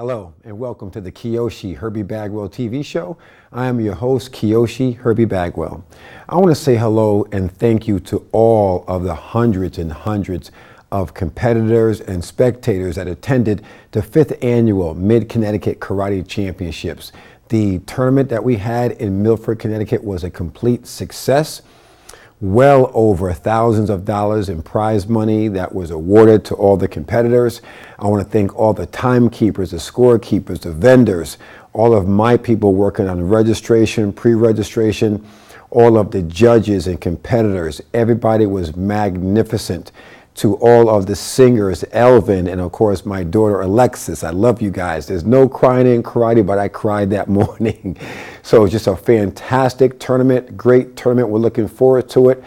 Hello and welcome to the Kyoshi Herbie Bagwell TV show. I am your host, Kyoshi Herbie Bagwell. I want to say hello and thank you to all of the hundreds and hundreds of competitors and spectators that attended the 5th annual Mid-Connecticut Karate Championships. The tournament that we had in Milford, Connecticut was a complete success. Well over thousands of dollars in prize money that was awarded to all the competitors. I want to thank all the timekeepers, the scorekeepers, the vendors, all of my people working on registration, pre-registration, all of the judges and competitors. Everybody was magnificent. To all of the singers, Elvin, and of course my daughter Alexis. I love you guys. There's no crying in karate, but I cried that morning. So it's just a fantastic tournament, great tournament. We're looking forward to it.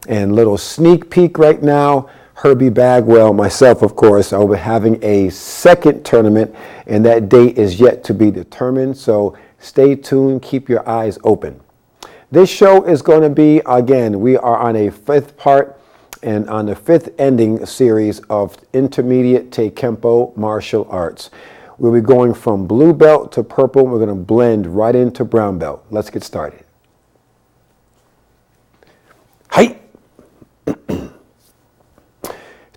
And little sneak peek right now, Herbie Bagwell, myself of course, I will be having a second tournament, and that date is yet to be determined. So stay tuned, keep your eyes open. This show is going to be, again, we are on a 5th part and on the 5th ending series of intermediate Taekwondo martial arts. We'll be going from blue belt to purple. We're going to blend right into brown belt. Let's get started. Hi.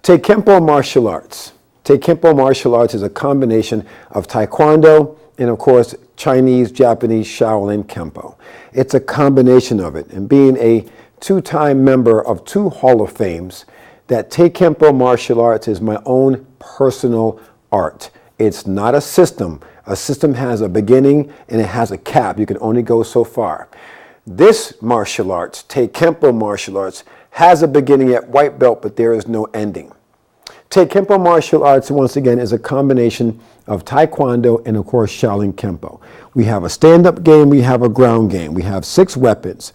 Taekwondo martial arts. Taekwondo martial arts is a combination of Taekwondo and of course Chinese, Japanese, Shaolin Kempo. It's a combination of it, and being a two-time member of 2 Hall of Fames, that Taekwondo martial arts is my own personal art. It's not a system. A system has a beginning and it has a cap. You can only go so far. This martial arts, Taekwondo martial arts, has a beginning at white belt, but there is no ending. Taekwondo martial arts, once again, is a combination of Taekwondo and, of course, Shaolin Kempo. We have a stand-up game, we have a ground game, we have 6 weapons.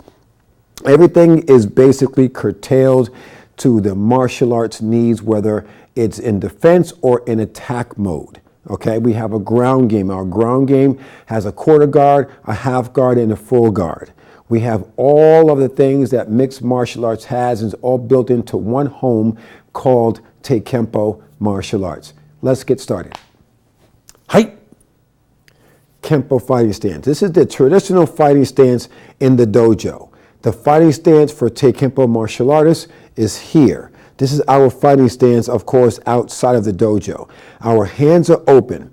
Everything is basically curtailed to the martial arts needs, whether it's in defense or in attack mode. Okay, we have a ground game. Our ground game has a quarter guard, a half guard, and a full guard. We have all of the things that mixed martial arts has, and it's all built into one home called Taekwondo martial arts. Let's get started. Hi. Kempo fighting stance. This is the traditional fighting stance in the dojo. The fighting stance for Taekwondo martial artists is here. This is our fighting stance, of course, outside of the dojo. Our hands are open.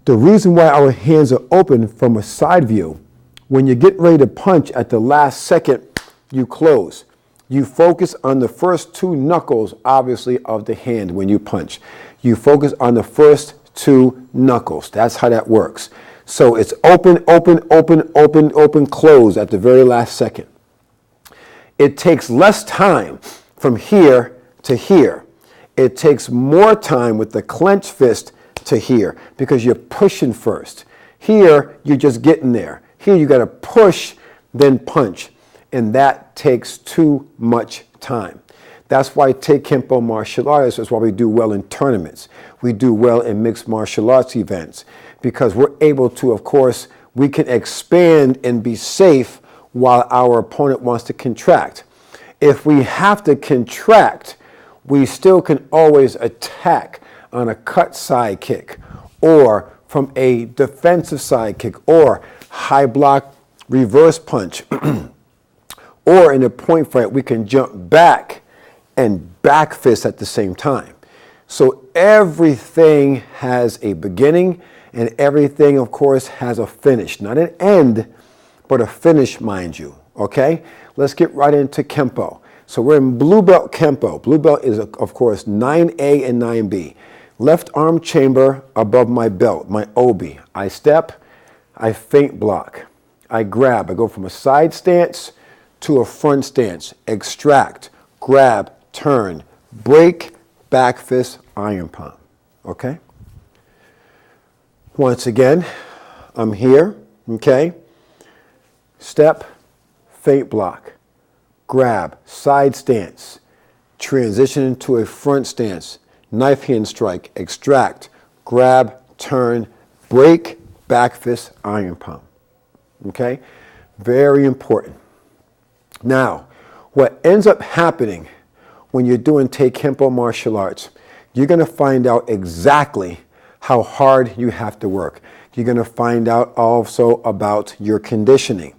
The reason why our hands are open from a side view, when you get ready to punch at the last second, you close. You focus on the first 2 knuckles, obviously, of the hand when you punch. You focus on the first 2 knuckles. That's how that works. So it's open, open, open, open, open, close at the very last second. It takes less time from here to here. It takes more time with the clenched fist to here because you're pushing first. Here, you're just getting there. Here, you got to push, then punch. And that takes too much time. That's why Taekwondo martial arts is why we do well in tournaments. We do well in mixed martial arts events because we're able to, of course, we can expand and be safe while our opponent wants to contract. If we have to contract, we still can always attack on a cut side kick or from a defensive side kick or high block reverse punch. Or in a point fight, we can jump back and back fist at the same time. So everything has a beginning and everything, of course, has a finish. Not an end, but a finish, mind you, okay? Let's get right into Kempo. So we're in blue belt Kempo. Blue belt is, of course, 9A and 9B. Left arm chamber above my belt, my obi. I step, I feint block. I grab, I go from a side stance to a front stance. Extract, grab, turn, break, back fist, iron palm, okay? Once again, I'm here, okay? Step, feint block, grab, side stance, transition into a front stance, knife hand strike, extract, grab, turn, break, back fist, iron palm. Okay? Very important. Now, what ends up happening when you're doing Taekwondo martial arts, you're going to find out exactly how hard you have to work. You're going to find out also about your conditioning.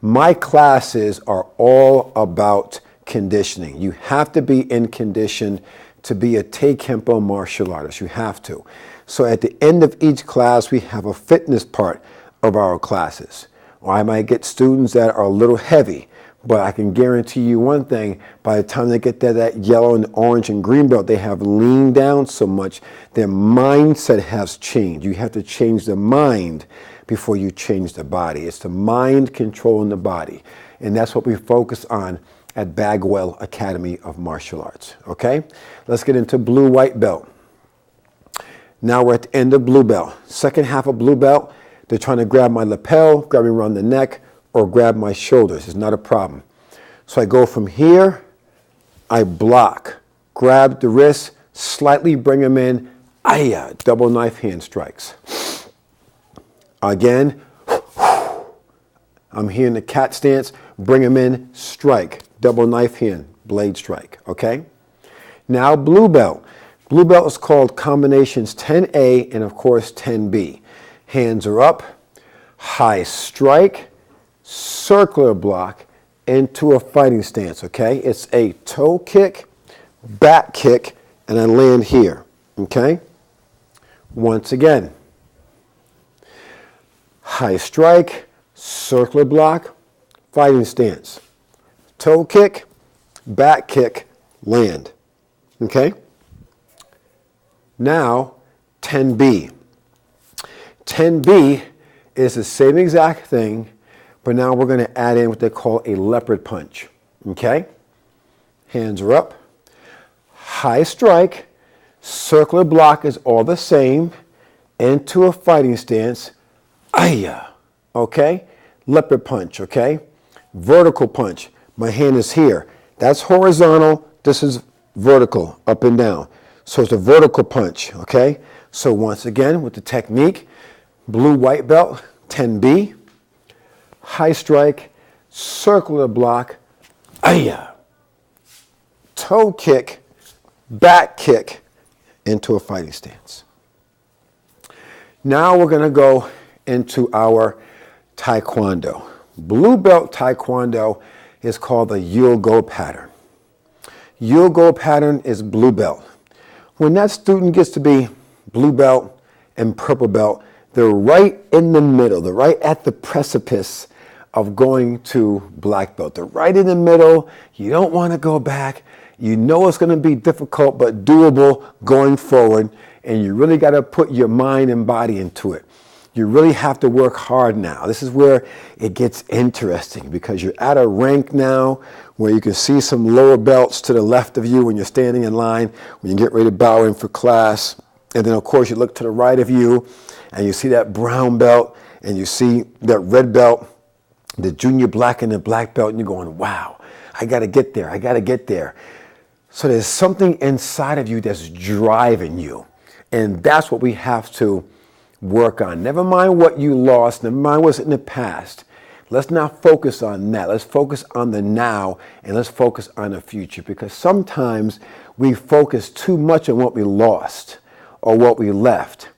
My classes are all about conditioning. You have to be in condition to be a Taekwondo martial artist. You have to. So at the end of each class, we have a fitness part of our classes. Or I might get students that are a little heavy, but I can guarantee you one thing, by the time they get to that yellow and orange and green belt, they have leaned down so much, their mindset has changed. You have to change the mind before you change the body. It's the mind controlling the body. And that's what we focus on at Bagwell Academy of Martial Arts. Okay? Let's get into blue, white belt. Now we're at the end of blue belt. Second half of blue belt, they're trying to grab my lapel, grab me around the neck, or grab my shoulders. It's not a problem. So I go from here, I block, grab the wrist, slightly bring them in, double knife hand strikes. Again, I'm here in the cat stance, bring them in, strike, double knife hand, blade strike, okay? Now blue belt. Blue belt is called combinations 10A and of course 10B. Hands are up, high strike, circular block into a fighting stance, okay? It's a toe kick, back kick, and I land here, okay? Once again, high strike, circular block, fighting stance. Toe kick, back kick, land, okay? Now, 10B. 10B is the same exact thing, but now we're going to add in what they call a leopard punch, okay? Hands are up, high strike, circular block is all the same, into a fighting stance, okay? Leopard punch, okay? Vertical punch, my hand is here. That's horizontal, this is vertical, up and down. So it's a vertical punch, okay? So once again, with the technique, blue, white belt, 10B, high strike, circular block, toe kick, back kick, into a fighting stance. Now we're gonna go into our Taekwondo. Blue belt Taekwondo is called the Yul-Go pattern. Yul-Go pattern is blue belt. When that student gets to be blue belt and purple belt, they're right in the middle. They're right at the precipice of going to black belt. They're right in the middle. You don't want to go back. You know it's going to be difficult but doable going forward, and you really got to put your mind and body into it. You really have to work hard now. This is where it gets interesting because you're at a rank now where you can see some lower belts to the left of you when you're standing in line, when you get ready to bow in for class. And then, of course, you look to the right of you and you see that brown belt and you see that red belt, the junior black and the black belt, and you're going, wow, I got to get there. I got to get there. So there's something inside of you that's driving you. And that's what we have to work on. Never mind what you lost, never mind what's in the past. Let's not focus on that. Let's focus on the now and let's focus on the future, because sometimes we focus too much on what we lost or what we left.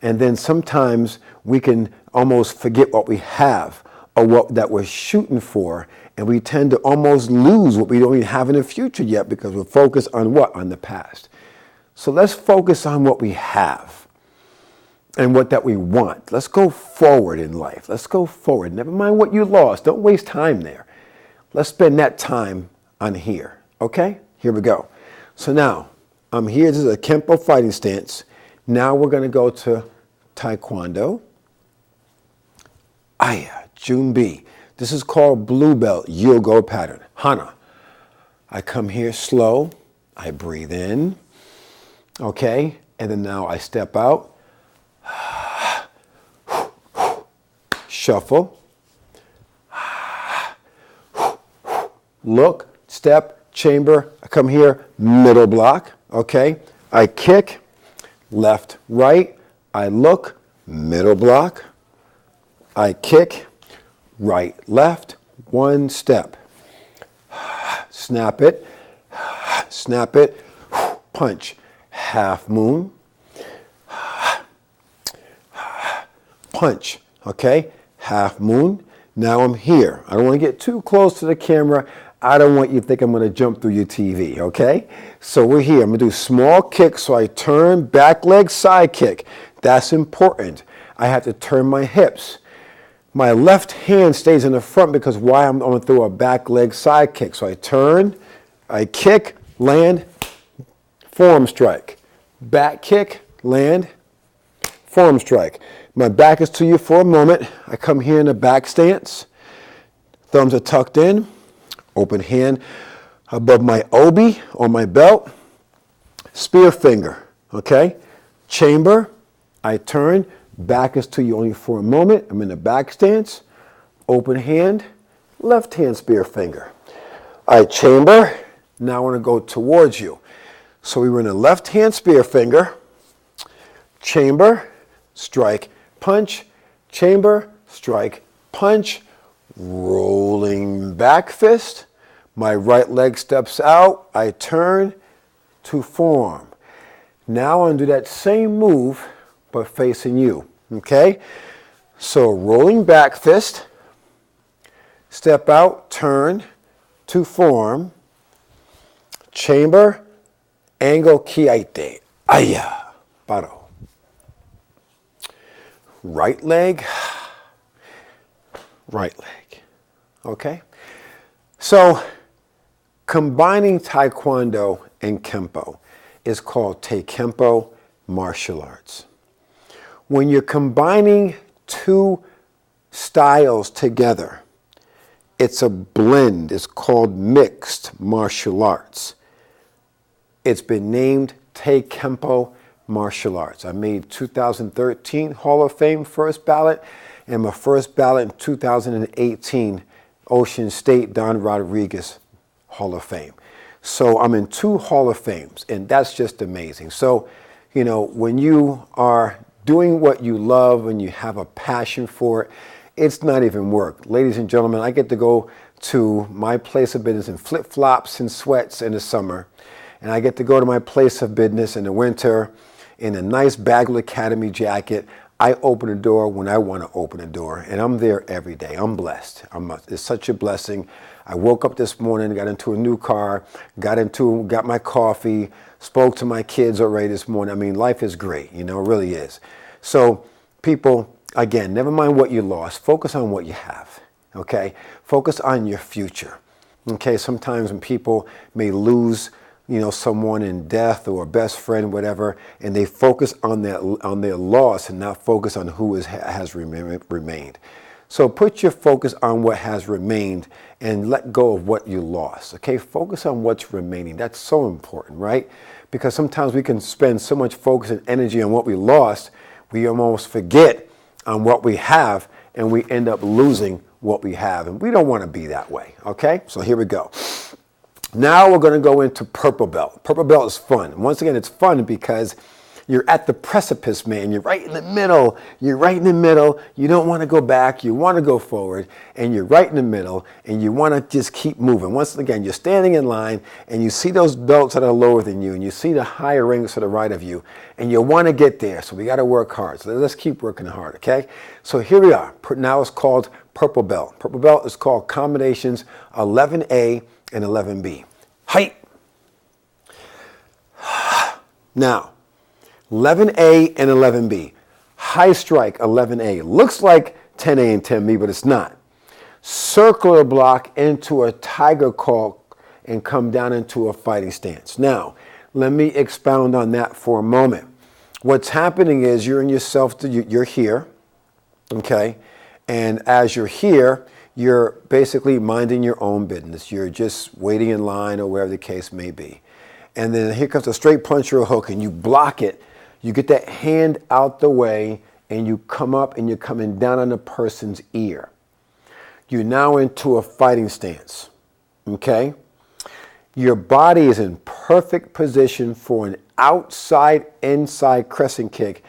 And then sometimes we can almost forget what we have or what that we're shooting for, and we tend to almost lose what we don't even have in the future yet because we're focused on what? On the past. So let's focus on what we have and what that we want. Let's go forward in life. Let's go forward. Never mind what you lost. Don't waste time there. Let's spend that time on here. Okay? Here we go. So now, I'm here. This is a Kempo fighting stance. Now we're going to go to Taekwondo. Junbi. This is called blue belt, Yul-Go pattern. Hana. I come here slow. I breathe in. Okay? And then now I step out. Shuffle. Look, step, chamber. I come here, middle block. Okay? I kick, left, right. I look, middle block. I kick, right, left. One step. Snap it. Snap it. Punch. Half moon. punch, okay? Half moon. Now I'm here. I don't want to get too close to the camera. I don't want you to think I'm going to jump through your TV, okay? So we're here. I'm going to do small kick, so I turn, back leg, side kick. That's important. I have to turn my hips. My left hand stays in the front because why? I'm going to throw a back leg side kick. So I turn, I kick, land, forearm strike. Back kick, land, forearm strike. My back is to you for a moment. I come here in a back stance. Thumbs are tucked in. Open hand above my obi or my belt. Spear finger, okay? Chamber, I turn. Back is to you only for a moment. I'm in a back stance. Open hand, left hand spear finger. All right, chamber. Now I want to go towards you. So we were in a left hand spear finger. Chamber, strike, punch. Chamber, strike, punch. Rolling back fist. My right leg steps out. I turn to forearm. Now I'm going to do that same move, but facing you. Okay? So rolling back fist, step out, turn to forearm, chamber, angle kiaite, aya, paro. Right leg, right leg. Okay? So combining Taekwondo and Kempo is called Taekempo martial arts. When you're combining two styles together, it's a blend. It's called mixed martial arts. It's been named Taekempo martial arts. I made 2013 Hall of Fame first ballot and my first ballot in 2018 Ocean State Don Rodriguez Hall of Fame. So I'm in 2 Hall of Fames, and that's just amazing. So, you know, when you are doing what you love and you have a passion for it, it's not even work. Ladies and gentlemen, I get to go to my place of business in flip-flops and sweats in the summer, and I get to go to my place of business in the winter in a nice Bagwell Academy jacket. I open the door when I want to open the door, and I'm there every day. I'm blessed. It's such a blessing. I woke up this morning, got into a new car, got my coffee, spoke to my kids already this morning. I mean, life is great, you know, it really is. So people, again, never mind what you lost. Focus on what you have, okay? Focus on your future, okay? Sometimes when people may lose, you know, someone in death or a best friend, whatever, and they focus on their loss and not focus on who has remained. So put your focus on what has remained and let go of what you lost, okay? Focus on what's remaining. That's so important, right? Because sometimes we can spend so much focus and energy on what we lost, we almost forget on what we have, and we end up losing what we have. And we don't want to be that way, okay? So here we go. Now we're going to go into purple belt. Purple belt is fun. Once again, it's fun because you're at the precipice, man. You're right in the middle. You're right in the middle. You don't want to go back. You want to go forward. And you're right in the middle. And you want to just keep moving. Once again, you're standing in line and you see those belts that are lower than you. And you see the higher rings to the right of you. And you want to get there. So we got to work hard. So let's keep working hard, okay? So here we are. Now it's called purple belt. Purple belt is called combinations 11A and 11B. Height. Now, 11A and 11B. High strike 11A. Looks like 10A and 10B, but it's not. Circular block into a tiger claw and come down into a fighting stance. Now, let me expound on that for a moment. What's happening is you're here, okay? And as you're here, you're basically minding your own business. You're just waiting in line or wherever the case may be. And then here comes a straight punch or a hook and you block it. You get that hand out the way and you come up and you're coming down on the person's ear. You're now into a fighting stance, okay? Your body is in perfect position for an outside-inside crescent kick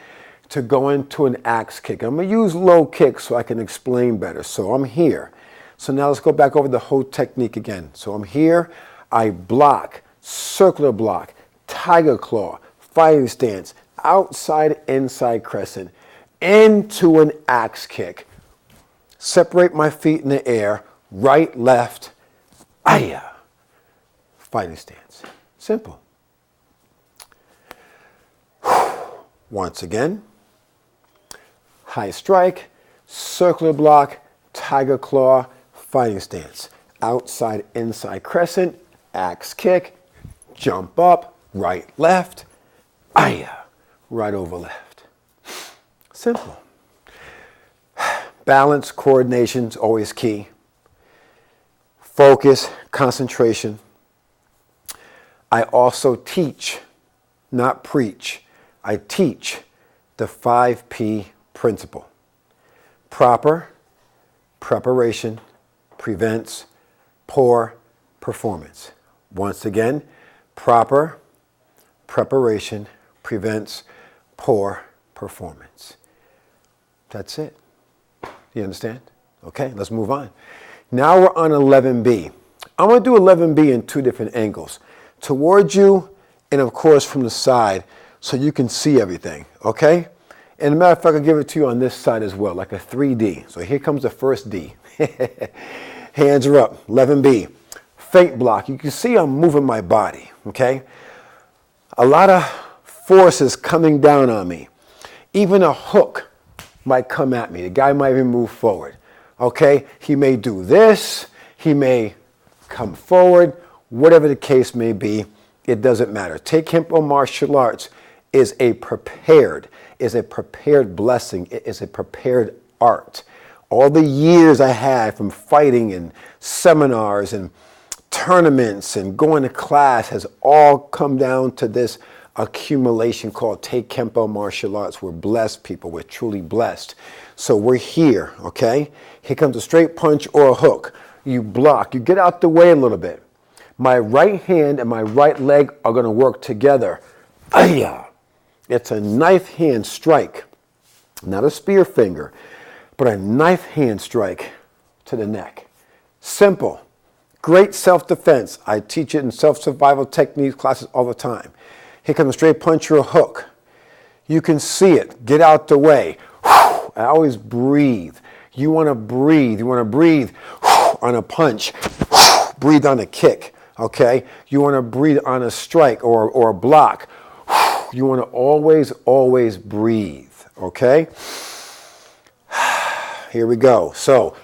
to go into an axe kick. I'm going to use low kicks so I can explain better. So I'm here. So now let's go back over the whole technique again. So I'm here, I block, circular block, tiger claw, fighting stance, outside, inside crescent. into an axe kick. Separate my feet in the air, right, left, aya. Fighting stance. Simple. Once again, high strike, circular block, tiger claw, fighting stance. Outside, inside crescent, axe kick, jump up, right, left, aya, right over left. Simple. Balance, coordination is always key. Focus, concentration. I also teach, not preach. I teach the 5P principle. Proper, preparation, prevents poor performance. Once again, proper preparation prevents poor performance. That's it. You understand? Okay, let's move on. Now we're on 11B. I'm going to do 11B in two different angles. Towards you and, of course, from the side so you can see everything, okay? And as a matter of fact, I'll give it to you on this side as well, like a 3D. So here comes the first D. Hands are up. 11B. Feint block. You can see I'm moving my body, okay? A lot of forces coming down on me. Even a hook might come at me. The guy might even move forward, okay? He may do this. He may come forward. Whatever the case may be, it doesn't matter. Taekwondo martial arts is a prepared blessing. It is a prepared art. All the years I had from fighting and seminars and tournaments and going to class has all come down to this accumulation called Taekwondo martial arts. We're blessed people. We're truly blessed. So we're here, okay? Here comes a straight punch or a hook. You block. You get out the way a little bit. My right hand and my right leg are going to work together. Aya! It's a knife hand strike, not a spear finger, but a knife hand strike to the neck. Simple. Great self-defense. I teach it in self-survival techniques classes all the time. Here comes a straight punch or a hook. You can see it. Get out the way. I always breathe. You want to breathe. You want to breathe on a punch. Breathe on a kick. Okay? You want to breathe on a strike or a block. You want to always breathe. Okay? Here we go. So,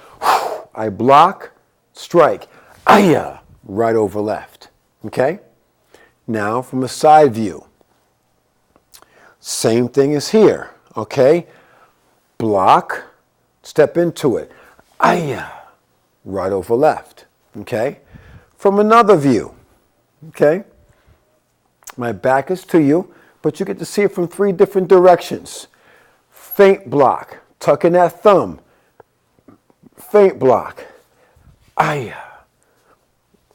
I block, strike, aya, right over left. Okay? Now from a side view. Same thing as here. Okay? Block, step into it. Aya, right over left. Okay? From another view. Okay? My back is to you, but you get to see it from three different directions. Feint block, tuck in that thumb. Feint block. Aya.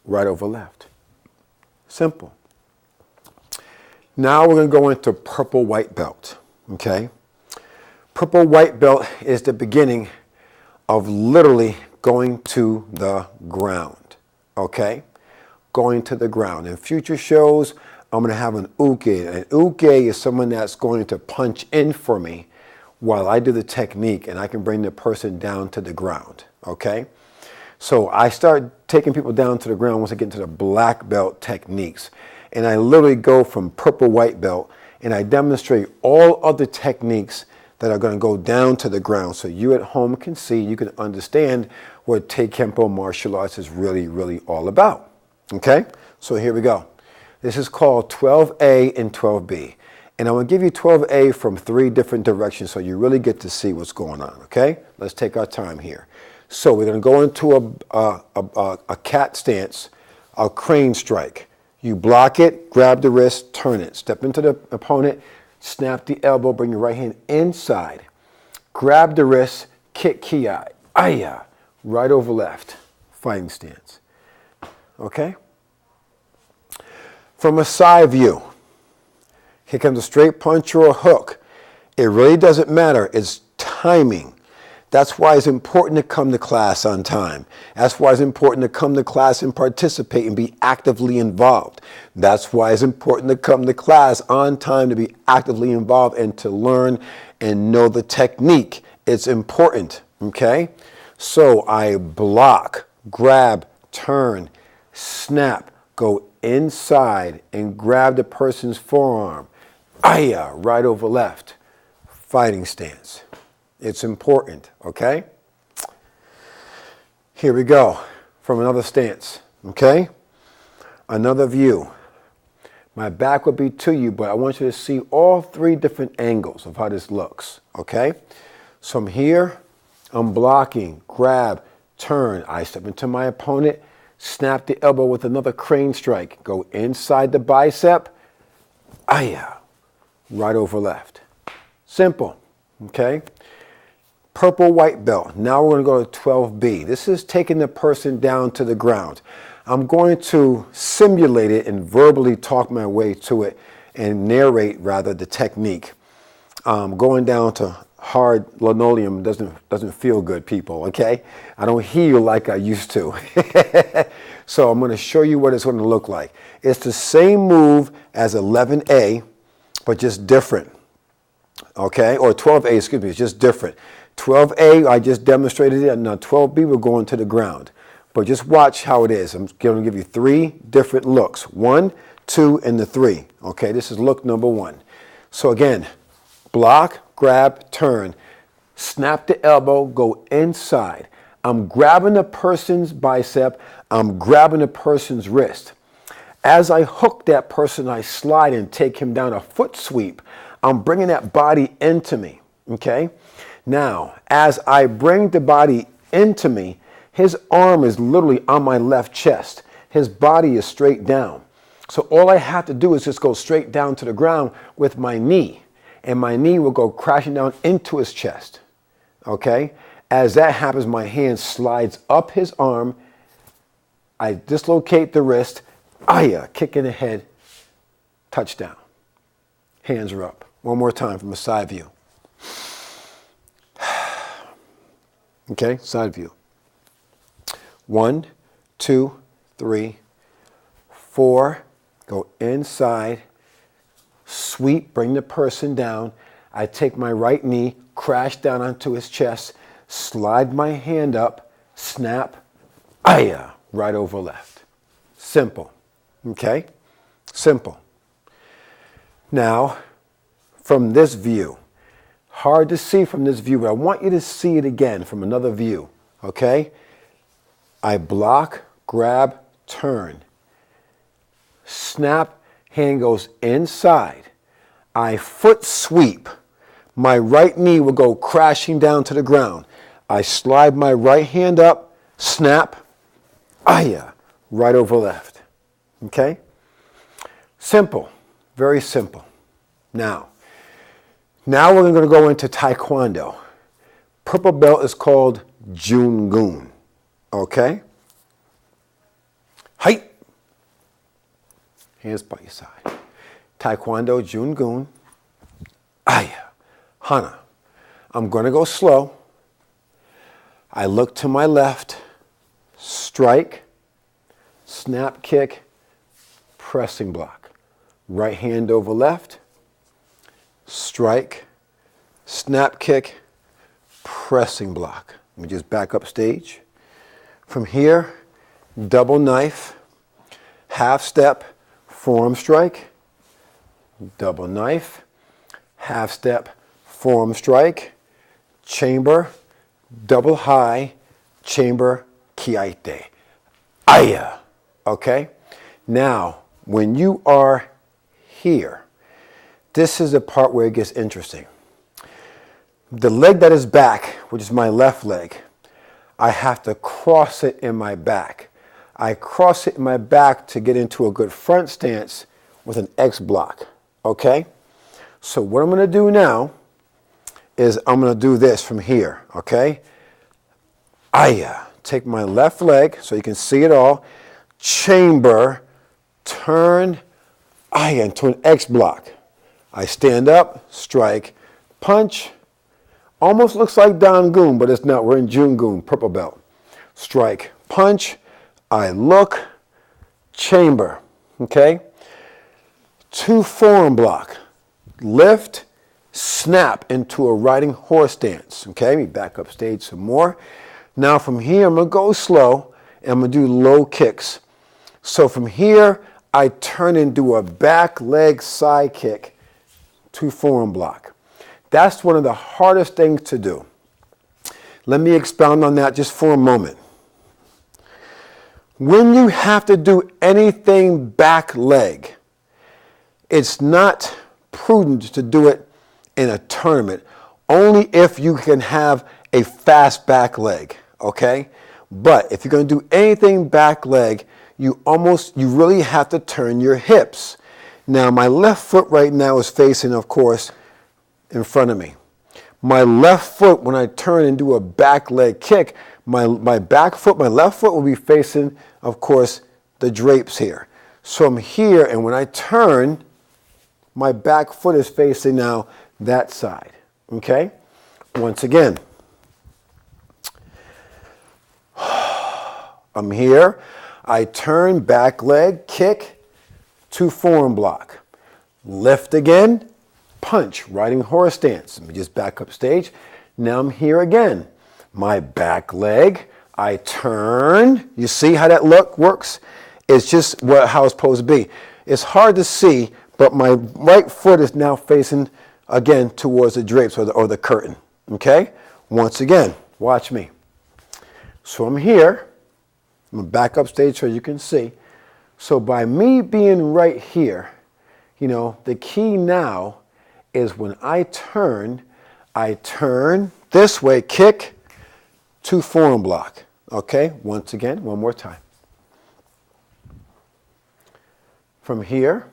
Right over left. Simple. Now we're going to go into purple white belt. Okay? Purple white belt is the beginning of literally going to the ground. Okay? Going to the ground. In future shows, I'm going to have an uke. An uke is someone that's going to punch in for me while I do the technique, and I can bring the person down to the ground, okay? So I start taking people down to the ground once I get into the black belt techniques. And I literally go from purple white belt, and I demonstrate all other techniques that are going to go down to the ground so you at home can see, you can understand what Taekwondo martial arts is really all about, okay? So here we go. This is called 12A and 12B. And I'm going to give you 12A from three different directions so you really get to see what's going on, okay? Let's take our time here. So we're going to go into a cat stance, a crane strike. You block it, grab the wrist, turn it. Step into the opponent, snap the elbow, bring your right hand inside. Grab the wrist, kick kiai, aya, right over left, fighting stance, okay? From a side view, here comes a straight punch or a hook. It really doesn't matter. It's timing. That's why it's important to come to class on time. That's why it's important to come to class and participate and be actively involved. That's why it's important to come to class on time, to be actively involved and to learn and know the technique. It's important, okay? So I block, grab, turn, snap, go inside and grab the person's forearm. Aya, right over left. Fighting stance. It's important, okay? Here we go from another stance, okay? Another view. My back will be to you, but I want you to see all three different angles of how this looks, okay? So I'm here, I'm blocking, grab, turn. I step into my opponent, snap the elbow with another crane strike. Go inside the bicep, aya, right over left. Simple, okay? Purple white belt. Now we're going to go to 12B. This is taking the person down to the ground. I'm going to simulate it and verbally talk my way to it and narrate rather the technique. Going down to hard linoleum doesn't feel good, people, okay? I don't heal like I used to. So I'm going to show you what it's going to look like. It's the same move as 11A, but just different, okay? Or 12A, excuse me, it's just different. 12A, I just demonstrated it. Now 12B, we're going to the ground. But just watch how it is. I'm going to give you three different looks. 1, 2, and the 3. Okay, this is look number 1. So again, block, grab, turn. Snap the elbow, go inside. I'm grabbing the person's bicep. I'm grabbing the person's wrist. As I hook that person, I slide and take him down, a foot sweep. I'm bringing that body into me, okay? Now, as I bring the body into me, his arm is literally on my left chest. His body is straight down. So all I have to do is just go straight down to the ground with my knee. And my knee will go crashing down into his chest. Okay? As that happens, my hand slides up his arm. I dislocate the wrist. Aya, kick in the head. Touchdown. Hands are up. One more time from a side view. Okay, side view. 1, 2, 3, 4. Go inside. Sweep, bring the person down. I take my right knee, crash down onto his chest, slide my hand up, snap, aya, right over left. Simple. Okay? Simple. Now, from this view, hard to see from this view, but I want you to see it again from another view, okay? I block, grab, turn. Snap, hand goes inside. I foot sweep. My right knee will go crashing down to the ground. I slide my right hand up, snap, aya, right over left, okay? Simple, very simple. Now we're going to go into Taekwondo. Purple belt is called Jungun. Okay? Height. Hands by your side. Taekwondo, Jungun. Aya. Hana. I'm going to go slow. I look to my left. Strike. Snap kick. Pressing block. Right hand over left. Strike. Snap kick. Pressing block. Let me just back up stage. From here, double knife, half step, forearm strike, double knife, half step, forearm strike, chamber, double high, chamber, kiaite. Aya. Okay? Now, when you are here, this is the part where it gets interesting. The leg that is back, which is my left leg, I have to cross it in my back. I cross it in my back to get into a good front stance with an X block, okay? So what I'm going to do now is I'm going to do this from here, okay? Aya, take my left leg so you can see it all, chamber, turn, aya, into an X block. I stand up, strike, punch, Almost looks like Dangun, but it's not. We're in Jungun, purple belt. Strike, punch, I look, chamber, okay? 2 forearm block, lift, snap into a riding horse stance, okay? Let me back up stage some more. Now from here, I'm gonna go slow, and I'm gonna do low kicks. So from here, I turn and do a back leg side kick, 2 forearm block. That's one of the hardest things to do. Let me expound on that just for a moment. When you have to do anything back leg, it's not prudent to do it in a tournament, only if you can have a fast back leg, okay? But if you're going to do anything back leg, you really have to turn your hips. Now, my left foot right now is facing, of course, in front of me. My left foot, when I turn and do a back leg kick, my left foot will be facing, of course, the drapes here. So I'm here, and when I turn, my back foot is facing now that side, okay? Once again, I'm here, I turn, back leg, kick, 2 forearm block. Lift again, punch, riding horse stance. Let me just back up stage. Now I'm here again. My back leg, I turn. You see how that look works? It's just how it's supposed to be. It's hard to see, but my right foot is now facing again towards the drapes or the curtain, okay? Once again, watch me. So I'm here. I'm going to back up stage so you can see. So by me being right here, you know, the key now is when I turn this way, kick, 2 forearm block. Okay, once again, one more time. From here,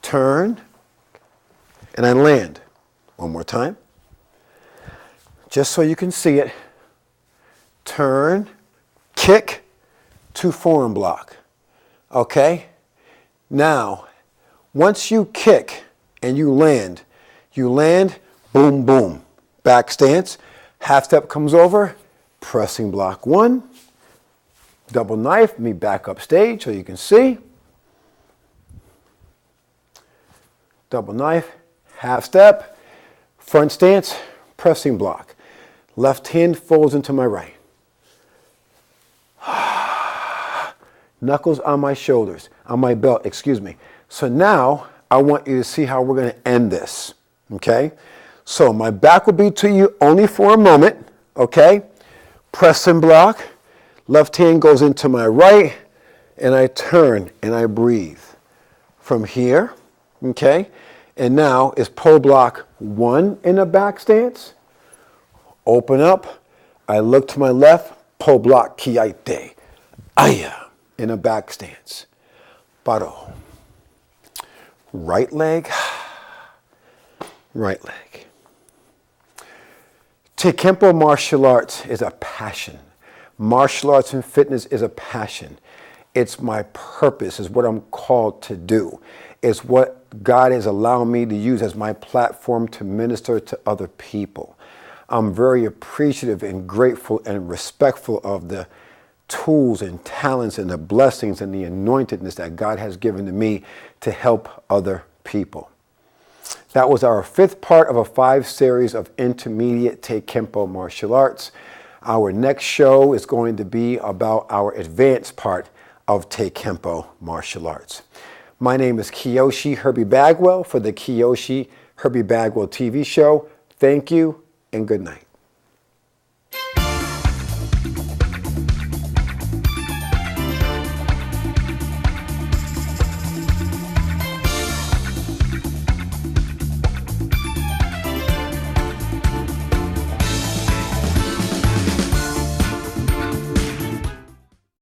turn, and I land. One more time. Just so you can see it. Turn, kick, 2 forearm block. Okay? Now, once you kick and you land, boom, boom. Back stance, half step comes over, pressing block 1, double knife, let me back up stage so you can see. Double knife, half step, front stance, pressing block. Left hand folds into my right. Knuckles on my shoulders, on my belt, excuse me. So now I want you to see how we're going to end this, okay? So my back will be to you only for a moment, okay? Press and block. Left hand goes into my right, and I turn and I breathe. From here, okay? And now is pole block 1 in a back stance. Open up. I look to my left, pole block kiaite. Aya. In a back stance. Paro. Right leg, right leg. Taekwondo martial arts is a passion. Martial arts and fitness is a passion. It's my purpose, it's what I'm called to do. It's what God has allowed me to use as my platform to minister to other people. I'm very appreciative and grateful and respectful of the tools and talents and the blessings and the anointedness that God has given to me to help other people. That was our 5th part of a 5 series of intermediate Taekwondo martial arts. Our next show is going to be about our advanced part of Taekwondo martial arts. My name is Kyoshi Herbie Bagwell for the Kyoshi Herbie Bagwell TV show. Thank you and good night.